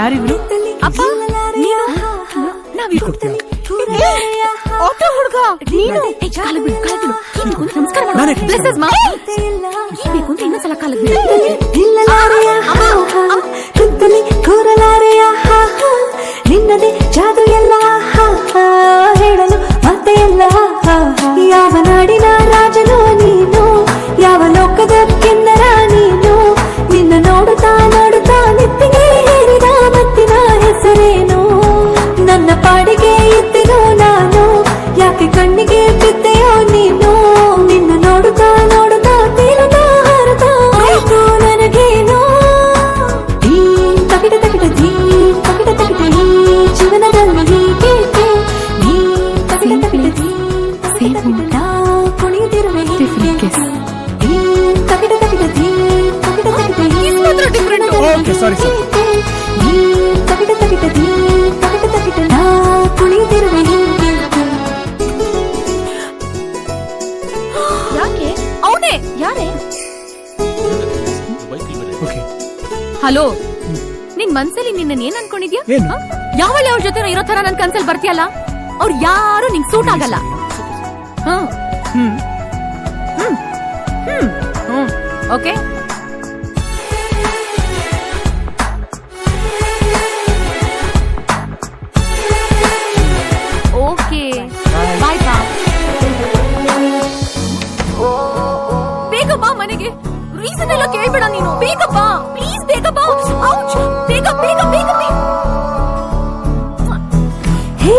ಯಾರಿವ್ರು? ಅಪ್ಪ ನೀನು ಆಟೋ ಹುಡುಗ ನೀನು ನಮಸ್ಕಾರ ಬೇಕು ಅಂತ ಇನ್ನೊಂದ್ಸಲ ಕಾಲ ನಿನ್ನದೇ ಜಾದು ಎಲ್ಲ ಹೇಳಲು ಮತ್ತೆ ಎಲ್ಲ ಯಾವ ನಾಡಿನ ರಾಜನು ನೀನು ಯಾವ ಲೋಕದ ಕಿನ್ನರ ನೀನು ನಿನ್ನ ನೋಡುತ್ತಾ ನೋಡುತ್ತಾ ನೆತ್ತಿಗೆ ಹೇರಿದ ಮತ್ತಿನ ಹೆಸರೇನು ನನ್ನ ಪಾಡಿಗೆ ಇದ್ದೆನೋ ನಾನು ಯಾಕೆ ಕಣ್ಣಿಗೆ ಬಿದ್ದೆಯೋ ನೀನು ನಿನ್ನ ನೋಡುತ್ತಾ ನೋಡುತ್ತಾ ತೀರುತ್ತಾ ಹಾರುತ್ತಾ ಆಯ್ತು ನನಗೇನೋ ಈ ತಗಿಟ ತಗಿಟ ಧೀ ತಗಿಟ ತಗಿಟ ಈ ಜೀವನದಲ್ಲಿ ಹೀಗೆ ನೀ ತಗಿಟ ತಗಿಟ ಧೀ ತಗಿಟ ತಗಿಟ ಕುಣಿಯುತ್ತಿರುವೆ ಈ ತಗಿಟ ತಗಿಟ ಧೀ ತಗಿಟ ತಗಿಟ ಓಕೆ ಸಾರಿ ಈ ತಗಿಟ ತಗಿಟ ಧೀ ತಗಿಟ ತಗಿಟ ನಾ ಕುಣಿಯುತ್ತಿರುವೆ ಯಾಕೆ ಅವನೇ ಯಾರೇ ಹಲೋ ನಿನ್ ಮನ್ಸಲ್ಲಿ ನಿನ್ನ ಏನ್ ಅನ್ಕೊಂಡಿದ್ಯಾ ಏನು? ಯಾವಳ ಅವ್ರ ಜೊತೆ ಇರೋ ತರ ನನ್ ಕನ್ಸಲ್ಲಿ ಬರ್ತೀಯಲ್ಲ ಅವ್ರು ಯಾರು ನಿಂಗ್ ಸೂಟ್ ಆಗಲ್ಲ ಓಕೆ ಓಕೆ ಬಾಯ್ ಬಾ ಬೇಗ ಬಾ ಮನೆಗೆ ರೀಸನ್ ಎಲ್ಲ ಕೇಳ್ಬೇಡ ನೀನು ಬೇಗ ಬಾ ಪ್ಲೀಸ್ ಬೇಗ ಬಾ ಔಚ್ ಬೇಗ ಬೇಗ ಬೇಗ ಬೇಗ ಹೇ